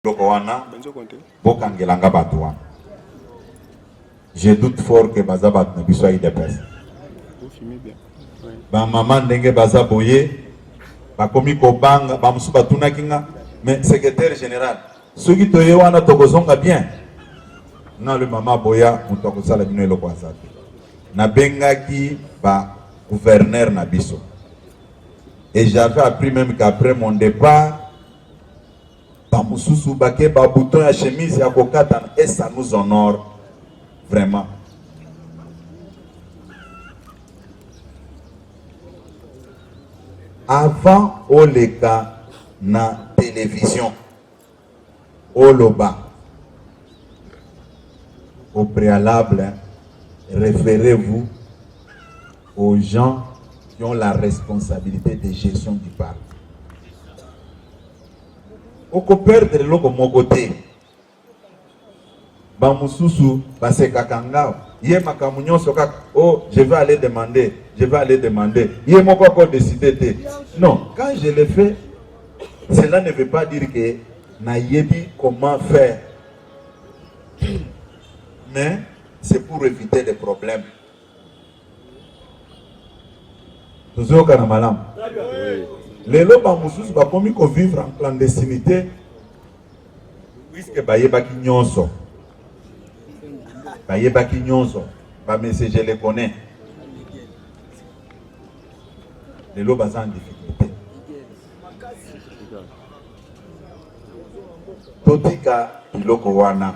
Je doute fort que Bazabat ne puisse pas y dépasser. Maman ndenge baza boye, bakomi kobanga, bamusuba tunakinga, mais secrétaire général, ceux qui te wana tokozonga bien. Na le maman boya mutokosala bino eloko azate. Na bengaki ba gouverneur na biso. Et j'avais appris même qu'après mon départ, bamususu bake ba bouton ya chemise ya kokata et ça nous honore vraiment. Avant Oleka na télévision, Oloba, au préalable, référez-vous aux gens qui ont la responsabilité de gestion du parc. Au copère de l'eau comme mon côté, Bamususu, Basekakanga, Yemakamunyon Sokak, oh, je vais aller demander. Il m'a pas encore décidé. Non, quand je le fais, cela ne veut pas dire que Nayebi comment faire. Mais c'est pour éviter des problèmes. Toujours Kanamalam. Les lobes Moussous va commis qu'on vivre en clandestinité. Puisque Bayebaki Nyonso. Bayebaki Nyonso. Mais je les connais. Les lobes en difficulté. Totika Iloko Wana.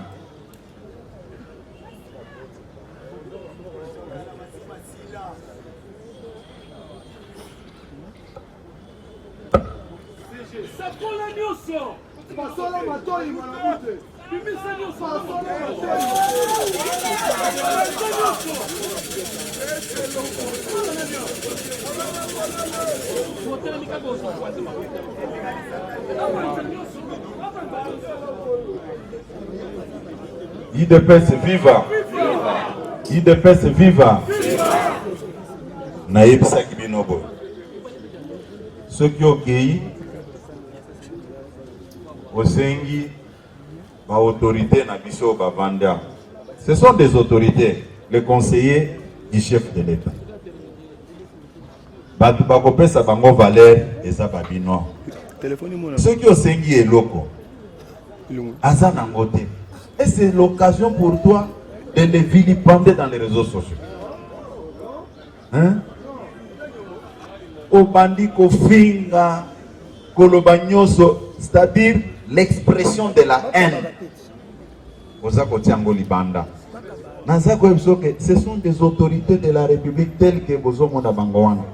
IDPS viva! IDPS viva! Naïbsa Kibinobo. Ceux qui ont cueilli au Sengi, ma autorité Nabiso Bavanda. Ce sont des autorités, les conseillers du chef de l'État. Batubakope Sabango Valère et Sababino. Ceux qui ont Sengi et Loko, Azanangote. Et c'est l'occasion pour toi de les vilipender dans les réseaux sociaux. Hein? Obandi Kofinga, Kolobagnoso, c'est-à-dire l'expression de la haine. Ce sont des autorités de la République telles que Bozo Monda Bangoan.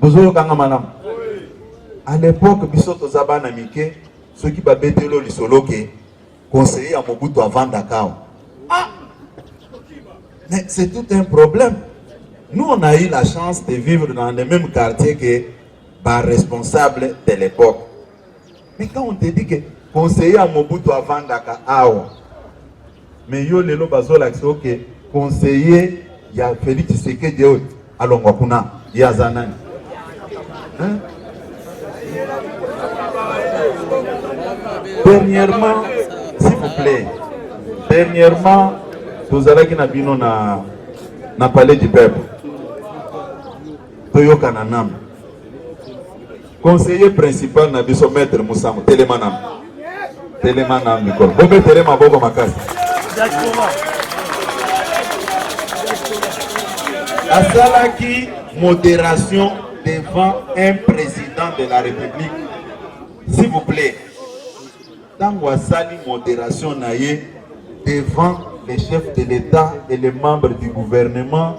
Bozo Kangamanam. À l'époque, Bisoto Zabana Mike, ceux qui battaient le Lisoloke, conseiller à Mobutu avant Dakar. Ah! Mais c'est tout un problème. Nous, on a eu la chance de vivre dans le même quartier que les responsables de l'époque. Mais quand on te dit que conseiller à Mobutu avant Dakar, mais yo lelo bazola que conseiller il y a Félix Tshisekedi à Longwakuna, il y a Zanani. Hein? Dernièrement, s'il vous plaît, vous allez qui na palais du peuple. Toyo Kananam. Conseiller principal na biso maître Moussam Télémanam. Télémanam Nicole. Bobe Téléma Bobo Makas. Asalaki modération devant un président de la République. S'il vous plaît. Tangwasali modération naïe devant les chefs de l'État et les membres du gouvernement,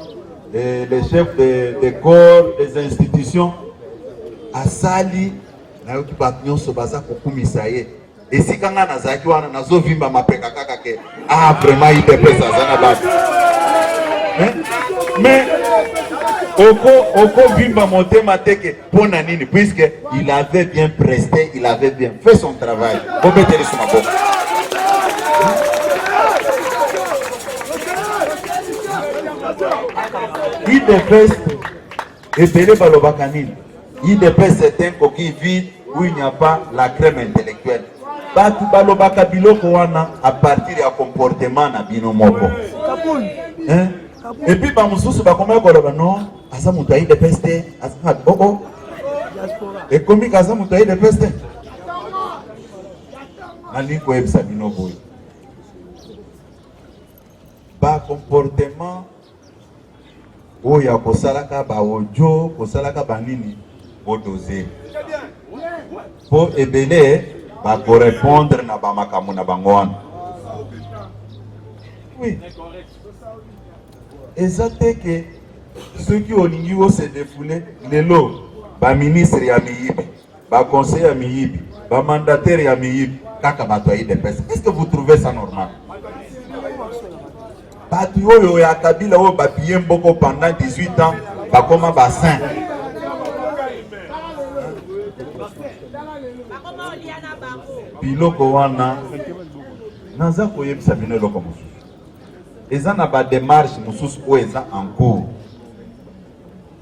et les chefs des corps, des institutions. Asali nayoki batnyo sobaza kokumisaye. Et si kanga nazaki wana nazovimba mapeka kaka ke vraiment il déplace azana bat. Mais Oko vimba motema teke pona nini puisque il avait bien presté, il avait bien fait son travail. Bobeteli suma boka. Il dépasse et Pele Balobakanine. Il dépasse certains coquilles vides où il n'y a pas la crème intellectuelle. Batu balobaka biloko wana à partir ya comportement na bino moko. Hein? Et puis ba mususu ba komaya koloba non, asa mutu ayi de peste, asa oh. Et comme asa mutu ayi de peste. Ali ko ebisa bino boy. Ba comportement oya kosalaka ba ojo, kosalaka ba nini odoser. Pour ebele ba correspondre na ba makamu na bango. Oui. Exactement que ceux qui ont l'union se défoulé, les lots, ba ministre ya miyibi, ba conseiller ya miyibi, ba mandataire ya miyibi, kaka batoyi de peste. Est-ce que vous trouvez ça normal? Batu oyo ya Kabila oyo ba pillé mboko pendant 18 ans, ba koma ba saint. Biloko wana naza koyebisa bino eloko mosusu. Eza na ba démarche mosusu oyo eza en cours.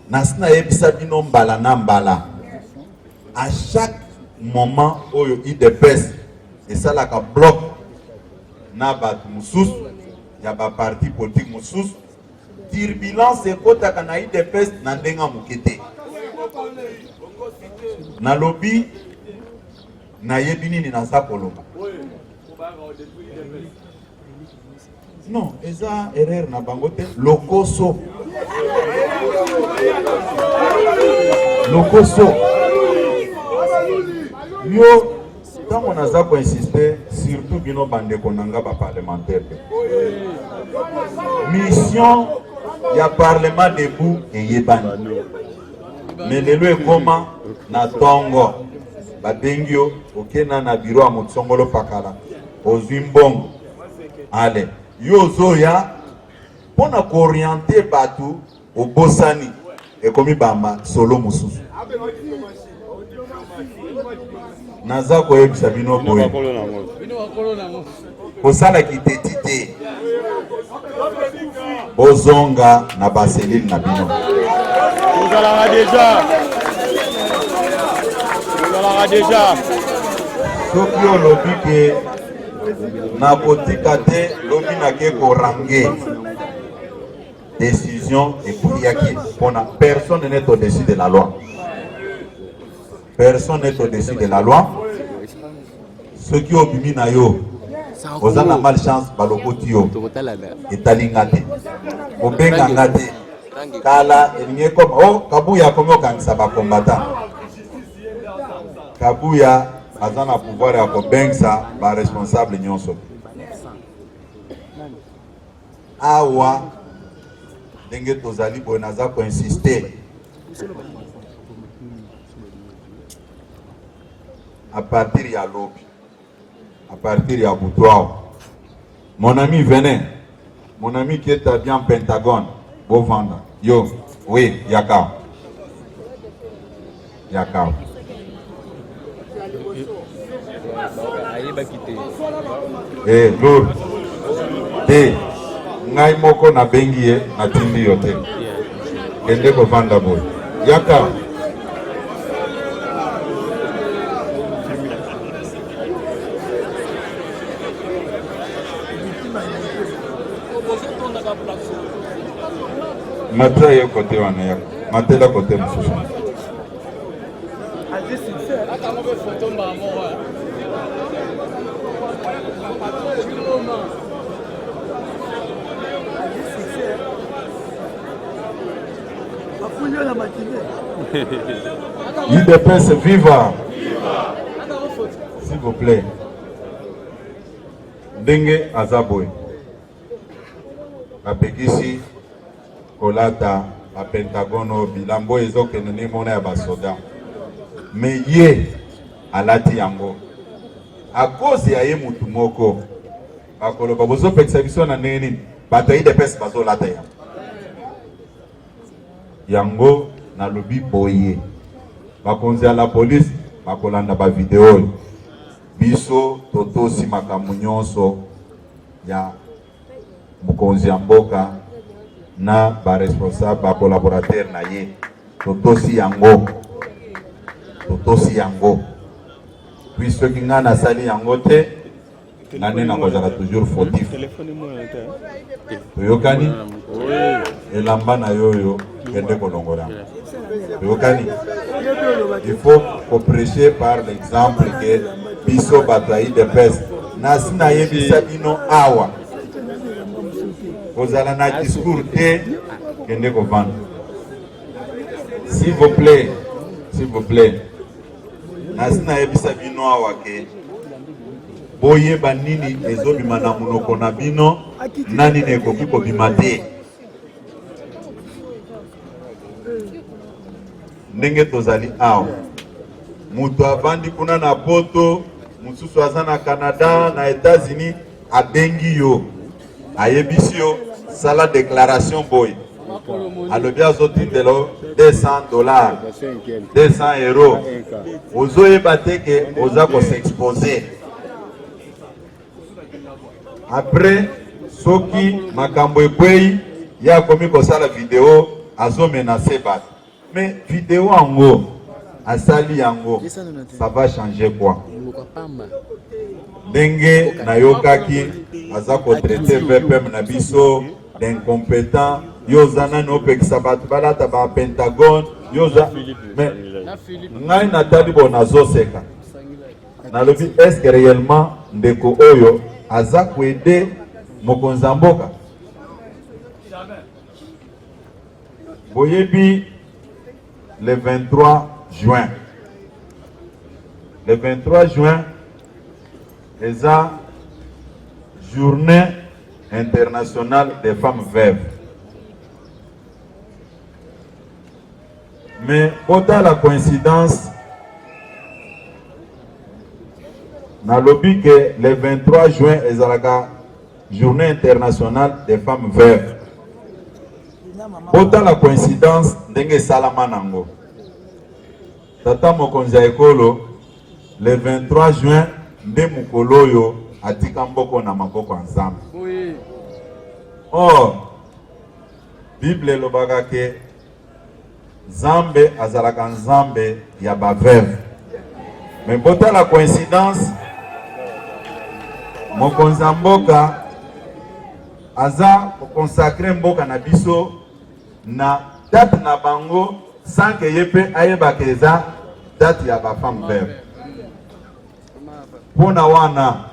Nasina yebisa bino mbala na mbala. À chaque moment oyo IDPS esalaka bloc na batu mosusu ya ba parti politique mosusu, turbulence ekotaka na IDPS na ndenga mokete. Na lobby na yebi nini naza koloba. Non, eza erreur na bango te. Lokoso. Lokoso. Yo, tango naza ko insister, surtout bino bandeko nanga ba parlementaire. Mission ya parlement debout et yebani. Mais lelo ekoma na tongo. Babengio okena na bureau ya motsongolo pakala. Ozwi mbongo. Allez. Yo zoya pona ko orienter batu au bosani et komi bamba solo mususu. Naza ko yebisa bino boye. Kosala kitetite. Bozonga na baselile na bino. Ozala déjà. Soki olobi ke na kotika te lobi na ke korange décision et priaki pona personne n'est au-dessus de la loi. Personne n'est au-dessus de la loi. Ceux qui ont bimi na yo ozana malchance balokoti yo etalinga te obenga ngate kala elinge koma oh kabuya komo kangisa ba combattant kabuya azana pouvoir ya kobengsa ba responsable nyonso awa ndenge tozali boye naza ko insister à partir ya lobi à partir ya boutoir. Mon ami venez, mon ami qui est bien Pentagone, beau vendre. Yo, oui, Yakao. Yakao. Eh, lourd. Te, ngai moko na bengie na tindi yote. Kende ko vanda boy. Yakao. Matra yo kote wana yako. Matela kote msusu. IDPS viva. S'il vous plaît. Ndenge azaboy. Apekisi kolata a Pentagono bilambo ezokende ne mona ya basoda. Mais ye alati yango. A cause ya ye mutu moko. Bakolo babozo pekisa biso na nini? Bato IDPS bazo lata ya. Yango na lobi boye. Bakonzi ya la police bakolanda ba video. Biso totosi makambo nyonso ya mokonzi ya mboka na ba responsable ba collaborateur na ye totosi yango puisque ngana sali yango te ngane na kozala toujours fautif toyokani elamba na yoyo kende kolongola toyokani. Il faut prêcher par l'exemple que biso bataille de peste nasina yebisa bino awa kozala na discours te kende kovanda. S'il vous plaît nasina yebisa bino awa ke boyeba nini ezobima na monoko na bino na nini ekoki kobima te. Ndenge tozali awa mutu avandi kuna na poto mususu aza na Canada na États-Unis abengi yo ayebisi yo sala déclaration boy alobi azotindelo $200 €200 ozoyeba te ke oza s'exposer. Après soki makambo ekwei ya komi kosala video azomenase bato mais vidéo yango asali yango ça va changer quoi? Ndenge nayokaki aza kotraite VPM na biso d'incompétent yoza nani opekisa bato balata ba Pentagone yoza mais ngai natali bo nazoseka nalobi est-ce que réellement ndeko oyo aza koede mokonzi ya mboka? Boyebi le 23 juin. Le 23 juin, c'est la journée internationale des femmes veuves. Mais autant la coïncidence, dans le but que le 23 juin est la journée internationale des femmes veuves. Autant la coïncidence d'enge salamanango. Tata mokonzi ya ekolo le 23 juin nde mukolo yo atika mboko na maboko ensemble. Or Bible lobaka ke Nzambe azalaka Nzambe ya baveuve. Mais bota la coïncidence mokonzi ya mboka aza consacré mboka na biso na date na bango sans que yepe ayebaka eza date ya ba femme veuve. Pona wana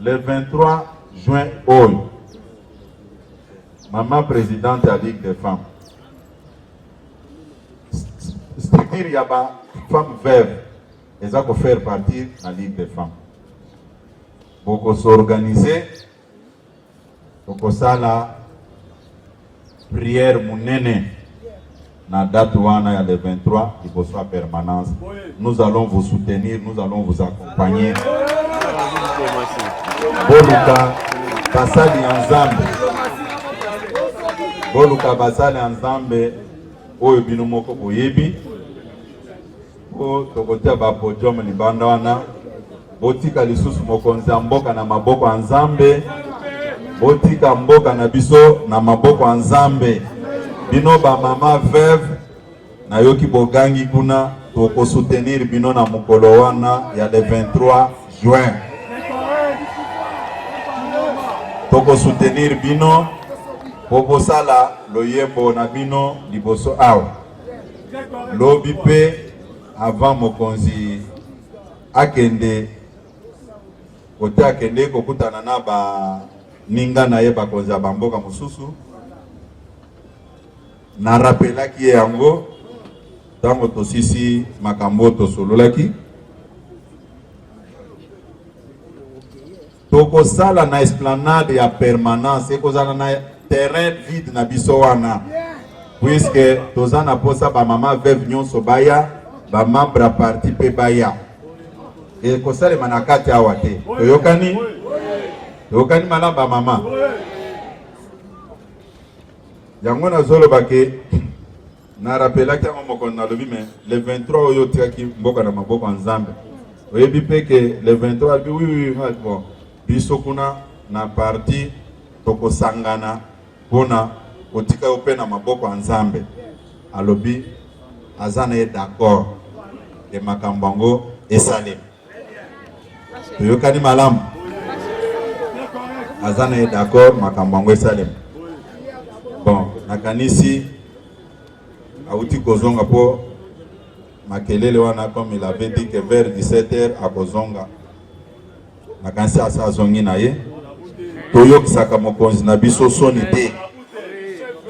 le 23 juin oyo maman présidente ya Ligue des femmes structure ya ba femme veuve eza ko faire partie na Ligue des femmes. Boko s'organiser boko sala prière munene na date wana ya le 23 liboso ya permanence. Nous allons vous soutenir, nous allons vous accompagner. Boluka basali ya Nzambe, boluka basali ya Nzambe oyo bino moko boyebi o tokotia ba podium libanda wana botika lisusu mokonzi ya mboka na maboko ya Nzambe, botika mboka na biso na maboko ya Nzambe. Bino ba mama veuve na yoki bogangi kuna toko soutenir bino na mukolo wana ya le 23 juin. Toko soutenir bino poko sala loyembo na bino liboso awa. Lobi pe avant mokonzi akende kote akende kokutana na ba ninga na ye bakonzi ya bamboka mususu. Na rappelaki yango tango tosisi makambo tosololaki toko sala na esplanade ya permanence ekozala na terrain vide na biso wana puisque tozana posa ba mama veuve nyonso baya ba membre ya parti pe baya ekosalema na kati awa te. Toyokani malamba mama yango na zolo bake na rappelaki yango moko na lobi mais le 23 oyo tikaki mboka na maboko ya Nzambe oyebi pe ke le 23 oui bon biso kuna na parti toko sangana pona otika yo pe na maboko ya Nzambe alobi azana ye d'accord de makambo yango et Salem. Toyokani malam. Azana est d'accord, makambango et Salem. Bon, nakanisi Aouti Kozonga po makelele wana comme il avait dit que vers 17h à Kozonga. Nakanisi asa zongi na ye. Toyokisaka mokonzi na biso soni te.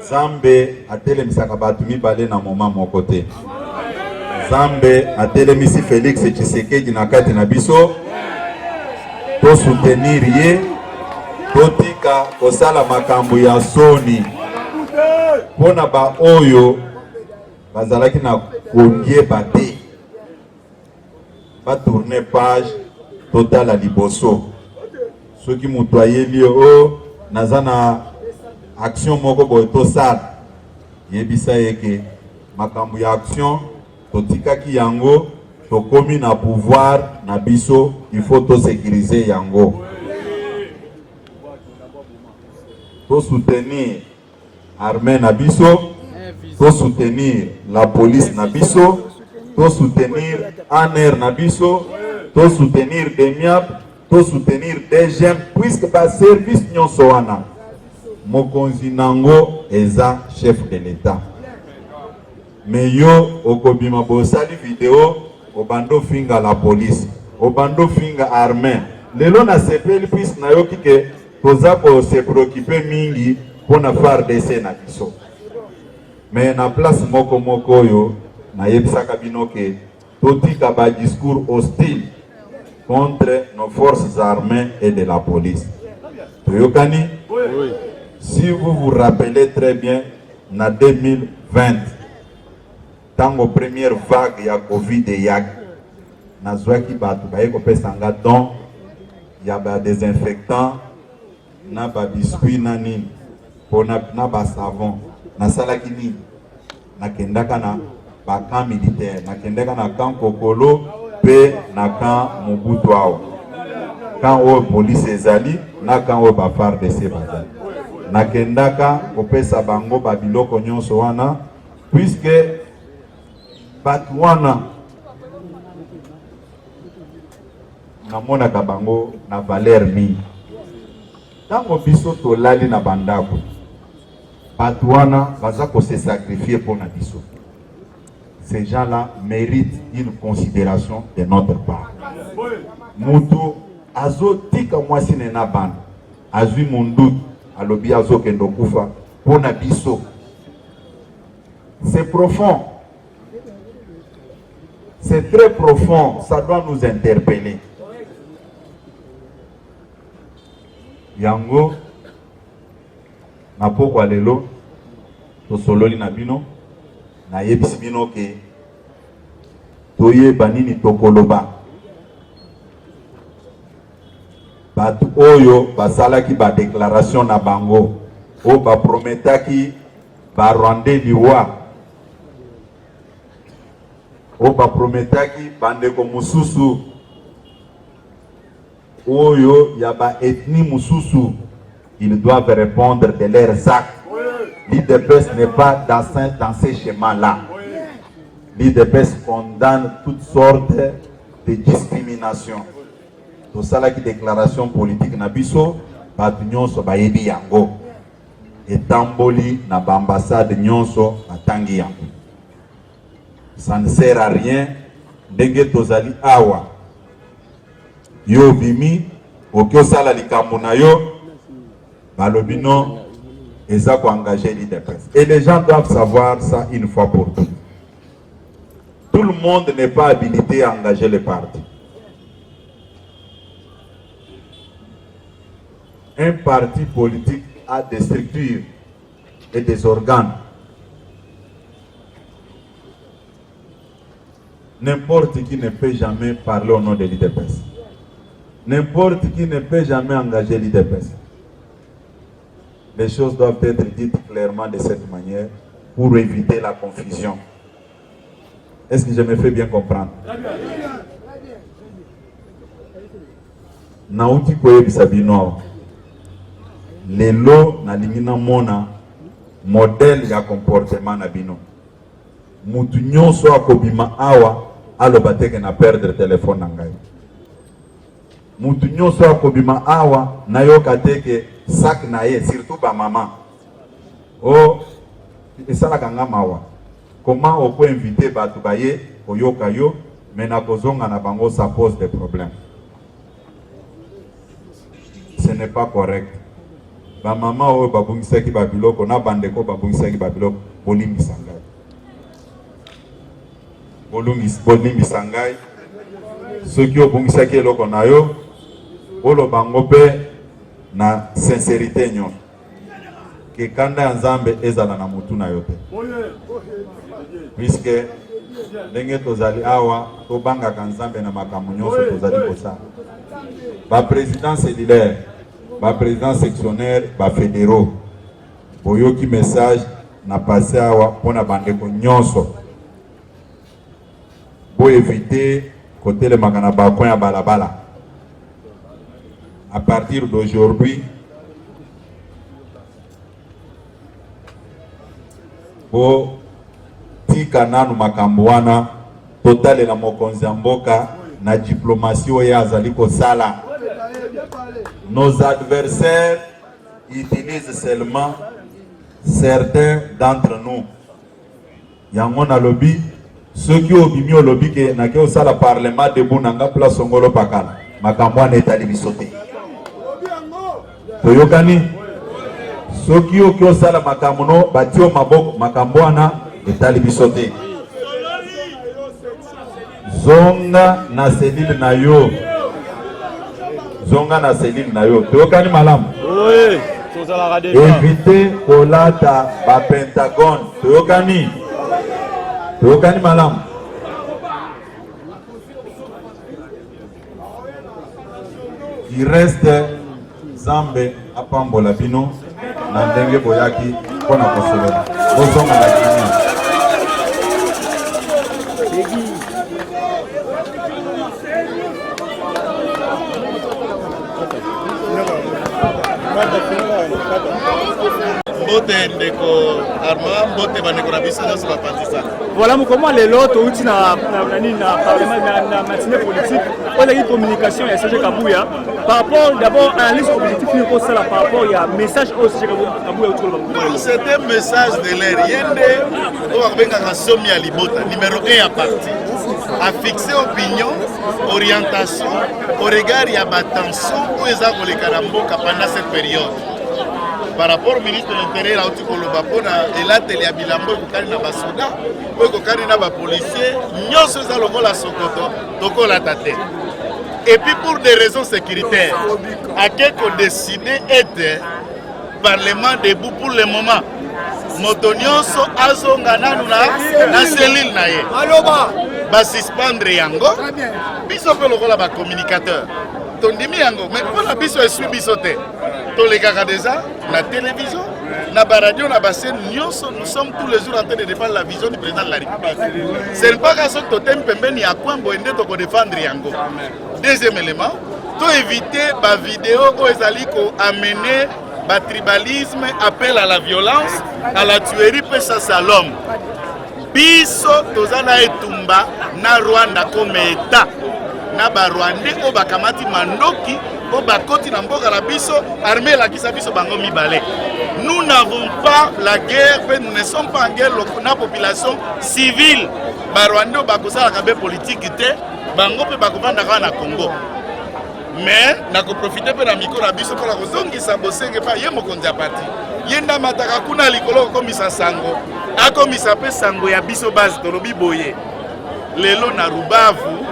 Zambe atelemisaka batu mibale na moment moko te. Zambe atelemisi Félix Tshisekedi na kati na biso. To soutenir ye. Totika kosala makambo ya soni. Pona ba oyo bazalaki na kodie bate. Ba tourner page totala liboso. Soki mutu ayeli o nazana action moko boy to sala. Yebisa yeke makambo ya action totikaki yango tokomi na pouvoir na biso, il faut to sécuriser yango. To soutenir armée na biso, to soutenir la police na biso, to soutenir ANR na biso, to soutenir DEMIAP, to soutenir DGM, puisque ba service nyonso wana mokonzi nango eza chef de l'État. Mais yo okobima bosali vidéo obando finga la police, obando finga armée. Lelo na sepeli puisque na yo kike toza ko se préoccuper mingi pona FARDC na biso. Mais na place moko moko yo na yebisaka bino ke totika ba discours hostile contre nos forces armées et de la police. Toyokani? Oui. Si vous vous rappelez très bien, na 2020, dans la première vague ya Covid et yak, na zwaki batu ba yeko pesanga don ya ba désinfectant na ba biscuit na nini pona na ba savon na salaki nini na kendaka na ba camp militaire na kendaka na camp Kokolo pe na camp Mobutu ao camp o police ezali na camp o ba FARDC bazali na kendaka kopesa bango ba biloko nyonso wana puisque batu wana namona ka bango na valeur mingi. Tango biso tolali na bandako batu wana baza ko se sacrifier pour na biso. Ces gens-là méritent une considération de notre part. Mutu azo tika mwasi na bana azwi mundu alobi azo kendo kufa pour na biso. C'est profond. C'est très profond, ça doit nous interpeller. Yango na poko alelo to sololi na bino na yebisi bino ke toye banini tokoloba batu oyo basalaki ba déclaration na bango o ba prometaki ba rwande liwa o ba prometaki bandeko mususu oyo yaba ethnie mususu, ils doivent répondre de leurs actes. L'IDPS n'est pas dans ces schémas-là. L'IDPS condamne toutes sortes de discriminations. Tout ça là qui déclaration politique na biso, batu nyonso bayebi yango. Et tamboli na ambassade nyonso batangi yango. Ça ne sert à rien ndenge tozali awa. Yo bimi okyo sala likambo na yo balobino eza ko engager l'IDPS. Et les gens doivent savoir ça une fois pour toutes. Tout le monde n'est pas habilité à engager les partis. Un parti politique a des structures et des organes. N'importe qui ne peut jamais parler au nom de l'IDPS. N'importe qui ne peut jamais engager l'IDPS. Les choses doivent être dites clairement de cette manière pour éviter la confusion. Est-ce que je me fais bien comprendre? Nauti koyebisa bino lelo na lingina mona modèle ya comportement na bino. Mutu nyonso akobima awa aloba teke na perdre téléphone na ngai. Mutu nyonso akobima awa nayoka teke sac na ye, surtout ba mama. Oh, esalaka nga mawa. Comment on peut inviter batu baye oyoka yo, mais na kozonga na bango ça pose des problèmes. Ce n'est pas correct. Ba mama o babungisaki babiloko na bandeko babungisaki babiloko bolimbisa ngai. Bolimbisa ngai. Soki obungisaki eloko na yo olo bango pe na sincérité nyon. Que kanda ya Nzambe ezala na mutu na yo te. Puisque ndenge tozali awa tobangaka Nzambe na makambo nyonso tozali kosala. Ba président cellulaire, ba président sectionnaire, ba fédéraux. Boyoki message na passé awa pona bandeko nyonso. Bo éviter côté le makana ba coin ya balabala. À partir d'aujourd'hui, bo tika nanu makambo wana totale na mokonzi ya mboka na diplomatie oyo azali kosala. Nos adversaires utilisent seulement certains d'entre nous. Yango na lobi ceux qui obimi au lobby ke na ke osala parlement debout nanga place ngolo pakala makambo wana etali bisote. Toyokani soki oki osala makambo no batio maboko makambo wana etali bisote. Zonga na selile na yo. Zonga na selile na yo. Toyokani malamu. Oui, tozalaka deja. Éviter kolata ba pentagone. Toyokani. Toyokani malamu. Il reste Zambe apambola bino na ndenge boyaki pona kosolela. Bozonga na kimia. Voilà comment les lots outil na parlement na matinée politique on a une communication et CG Kabouya par rapport d'abord à un liste objectif pour ça par rapport il y a message au CG Kabouya autour de c'est un message de l'air yende on va venga somi à libota numéro 1 à parti à fixer opinion orientation au regard il y a tension pour les akolekamboka pendant cette période. Par rapport au ministre de l'Intérieur, il a télé à Bilambo, il a basoda, il a policier, et puis pour des raisons sécuritaires, à quelqu'un décidé était Parlement debout pour le moment. Motonioso azongana na cellule na ye. Ba suspendre yango. Biso pe lokola ba communicateur. Tondimi yango, mais pour la biso esui biso te. Tolegaka déjà la télévision, la radio, la scène, nous sommes tous les jours en train de défendre la vision du président de la République. C'est pas que ce totem pembeni à quoi on doit défendre yango. Deuxième élément, pour éviter la vidéo où ils allaient amener le tribalisme, appel à la violence, à la tuerie, pesa à l'homme. Biso tozana etumba na Rwanda comme État. Na ba Rwandais ko bakamati mandoki ko bakoti na mboka la biso armée la kisa biso bango mibale. Nous n'avons pas la guerre, mais nous ne sommes pas en guerre la population civile. Ba Rwandais bakosala kabe politique te bango pe bakovanda na Congo. Mais nako profiter pe na micro na biso pour kozongisa bosenge pa ye mokonzi ya parti. Yenda mataka kuna likolo komisa sango. Akomisa pe sango ya biso base tolobi boye. Lelo na Rubavu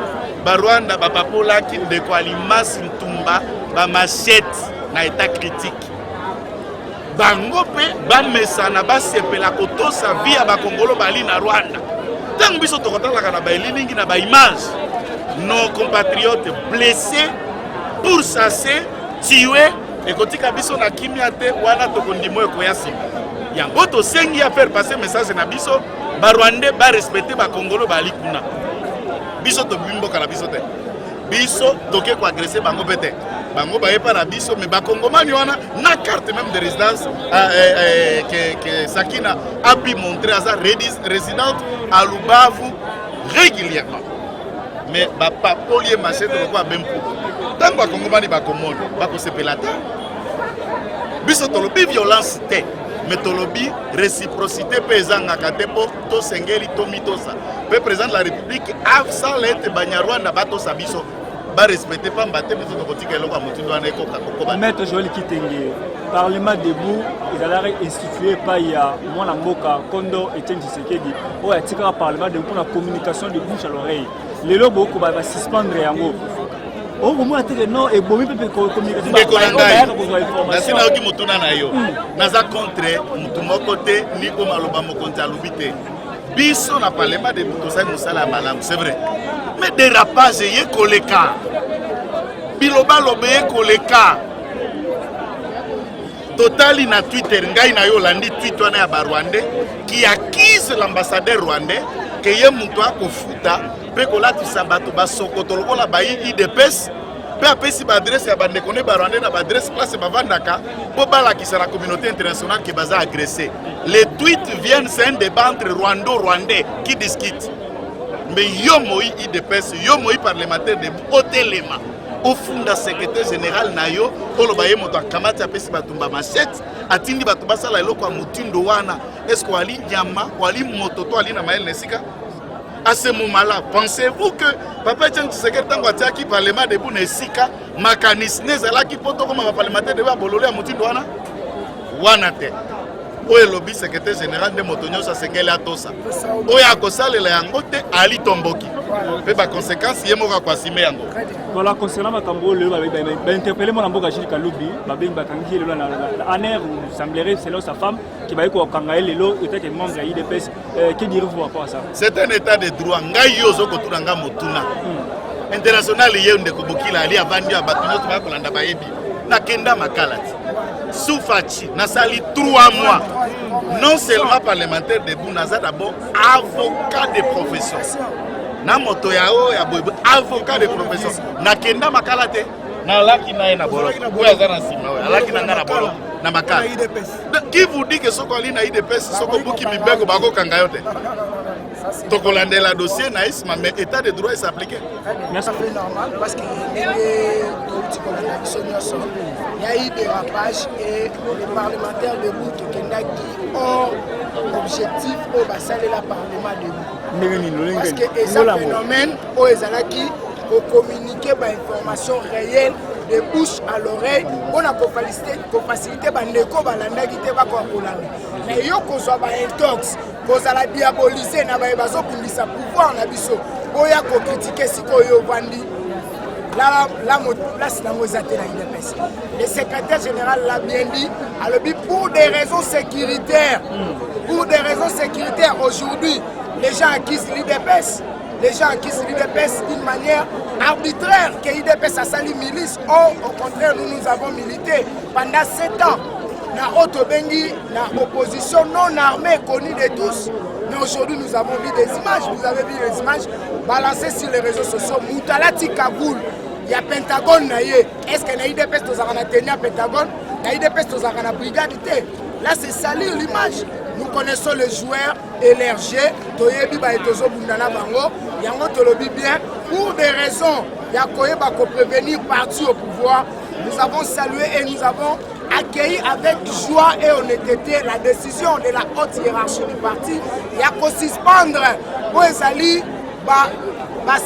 Rwanda bapapola ki ndeko Alimas Ntumba ba machette na état critique. Bango pe ba mesana ba sepela kotosa via ba Kongolo bali na Rwanda. Tango biso tokotala na ba eliningi na ba image nos compatriotes blessés, pourchassés, tués et kotika biso na kimia te wana tokondimo ekoyasi. Yango to sengi a faire passer message na biso ba Rwandais ba respecter ba Kongolo bali kuna. Biso to bimbo kala biso te. Biso toke ko agresser bango pete. Bango ba yepa na biso mais ba Kongomani wana na carte même de résidence que Sakina a pu montrer à sa résidente à Lubavu régulièrement. mais papa polier machette quoi même pour tant que Congomani ba commode ba ko sepelata biso tolobi violence te mais tolobi réciprocité pesanga katepo to sengeli to mitosa pe président de la République afsa lete banyarwanda bato sabiso ba respecter pas mbaté mais to kotika eloko ya mutu wana eko kakoko Maître Joël Kitenge Parlement debout ils allaient instituer pas il y a mwana mboka Kondo Etienne Tshisekedi o ya tika parlement debout pour la communication de bouche à l'oreille les lobos ko ba suspendre yango o ko mo ateke non e bomi pepe communication ba information nasina ki mutuna na yo naza contre mutu moko te ni ko maloba moko ntalubite biso na parlement debout to sa musala malamu c'est vrai mais dérapage yé koleka biloba lobeye koleka totali na Twitter ngai na yo landi tweet wana ya Barwandais qui accuse l'ambassadeur rwandais que ye mutu akofuta pe kolatisa bato basokoto lokola bayi IDPS pe apesi ba adresse ya bandeko ne Barwandais na ba adresse place bavandaka po balakisa la communauté internationale que baza agressé. Les tweets viennent, c'est un débat entre Rwando-Rwandais qui discute. Mais yo moi IDPS, yo moi parlementaire de Otelema. Au fond de secrétaire général nayo olobaye moto akamati apesi batumba machette atindi bato basala eloko ya mutindo wana est-ce que wali nyama wali moto to ali na mael nesika à ce moment-là pensez-vous que papa Etienne Tshisekedi tango atiaki parlement debout nesika makanisi nezalaki poto koma parlementaire de bololo ya mutindo wana te oyo elobi secrétaire général de moto nyonso asengeli atosa oyo akosalela yango te ali tomboki pe ba conséquence ye moko akwasime yango. Voilà, concernant Makambo, le interpellé mon amboka Gilles Kaloubi, babeng bakangi le la aner ou semblerait selon sa femme qui va être au Kangaël lelo était que membre de l'IDPS. Que direz-vous par rapport à ça? C'est un état de droit. Ngai yozo koturanga motuna. International ye ndeko bokila ali avandi abatunyo tuma kolanda bayebi. Na kenda makalati. Soufachi na sali 3 mois. Non seulement parlementaire de Bounaza d'abord avocat de profession. Na moto yao ya bobo avocat de profession na kenda makalate na laki na ena bolo ko ya zana sima wa laki na ngara bolo na makala qui vous dit que soko ali na IDPS soko buki mibeko bako kanga yote to kolandela dossier na isma mais état de droit s'applique. Ça fait normal parce qu'il y a eu des rapages et les parlementaires de Boutou Kenda qui ont objectif au bassin de la parlement de Boutou. Parce que c'est un phénomène où ils ont pour communiquer des informations réelles de bouche à l'oreille on a facilité bandeko balanda qui te ba ko kolanda mais yo ko so ba intox ko la diaboliser na ba bazo kundisa pouvoir na biso oya ko critiquer sikoyo vandi la c'est la mozate na IDPS. Le secrétaire général l'a bien dit pour des raisons sécuritaires aujourd'hui les gens accusent l'IDPS. Les gens accusent l'IDPS d'une manière arbitraire, que l'IDPS a sali milice. Or, au contraire, nous avons milité pendant 7 ans. Dans Otobengi, dans opposition non armée, connue de tous. Mais aujourd'hui, nous avons vu des images. Vous avez vu les images balancées sur les réseaux sociaux. Moutalati Kaboul, il y a Pentagone. Est-ce que l'IDPS a tenu à Pentagone? L'IDPS a brigade. Là, c'est salir l'image. Nous connaissons le joueur LRG, Toyebi Baetozo Bundana Bango, Yango Tolobi bien, pour des raisons, Yakoyeba pour prévenir parti au pouvoir, nous avons salué et nous avons accueilli avec joie et honnêteté la décision de la haute hiérarchie du parti, Yako suspendre pour Ezali,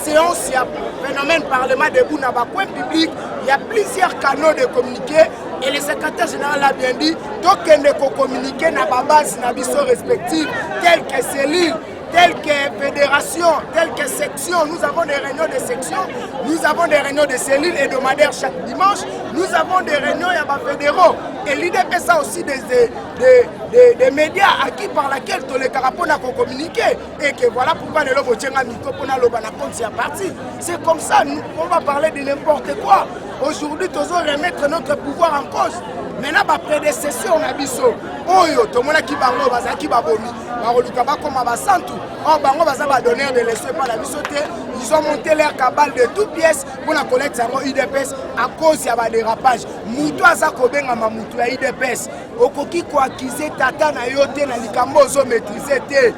séance, il y a phénomène parlement debout dans le coin public, il y a plusieurs canaux de communiquer. Et le secrétaire général l'a bien dit, donc il faut communiquer dans la base respective, telles que cellules, telles que fédérations, telles que sections. Nous avons des réunions de sections, nous avons des réunions de cellules hebdomadaires chaque dimanche, nous avons des réunions fédéraux. Et l'IDPS a aussi des médias acquis par lesquels tous les carapons ont communiqué. Et que voilà pourquoi les lobos tiennent à parti. C'est comme ça, on va parler de n'importe quoi. Aujourd'hui, nous allons remettre notre pouvoir en cause. Maintenant, ma prédécession, on a dit ça. Oyo, tout le monde qui va qui va bomi. Donner de l'essai par la bisoté. Ils ont monté leur cabale de toutes pièces pour la collecte de l'IDPS à cause de dérapage. Moutou Azakobenga Mamoutou à IDPS. Okoki ko acquise tata na yote na likambo zo maîtriser te.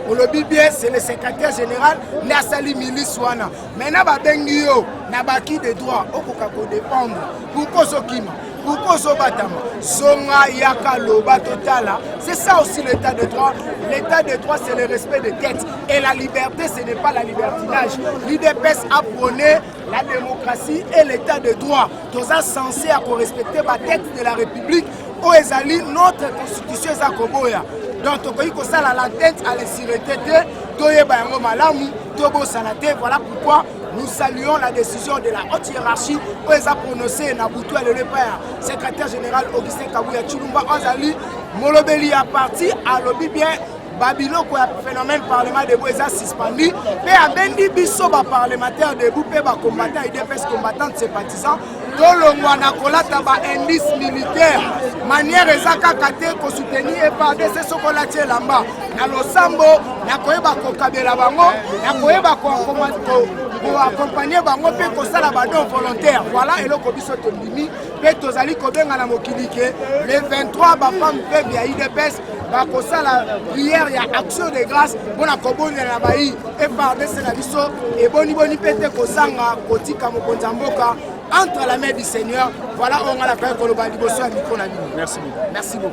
au lobby bien c'est le secrétaire général na sali milice wana maintenant ba bengi yo na baki de droit okoka ko dépendre pourquoi sokima pourquoi sobatama songa yaka loba totala c'est ça aussi l'état de droit. L'état de droit c'est le respect des têtes et la liberté ce n'est pas la libertinage. L'UDPS a prôné la démocratie et l'état de droit. Tous sont censés à respecter la tête de la République où ezali notre constitution eza koboya. Donc tokoki kosala la tête à la sûreté toyeba yango malamu tobosana te. Voilà pourquoi nous saluons la décision de la haute hiérarchie où ils ont prononcé Naboutou et le père secrétaire général Augustin Kabouya Chulumba Ozali Molobeli à parti à lobby bien Babilo quoi phénomène parlement de Boisa suspendu mais à Bendi Bisso parlementaire de Boupé combattant et DPS combattants sympathisants Tolongwa Nakolata ba indice militaire manière ezaka kate ko soutenir et par des sokolatie lamba na losambo na koyeba ko kabela bango na koyeba ko accompagner bango pe ko sala ba don volontaire voilà eloko biso tondimi pe tozali ko benga na mokili ke le 23 ba femme pe via IDPS ba ko sala prière ya action de grâce bona ko bonela ba yi et par des na biso et boni pete ko sanga kotika mokonza mboka entre la main du Seigneur. Voilà, on a la paix pour le bas du micro. Merci beaucoup.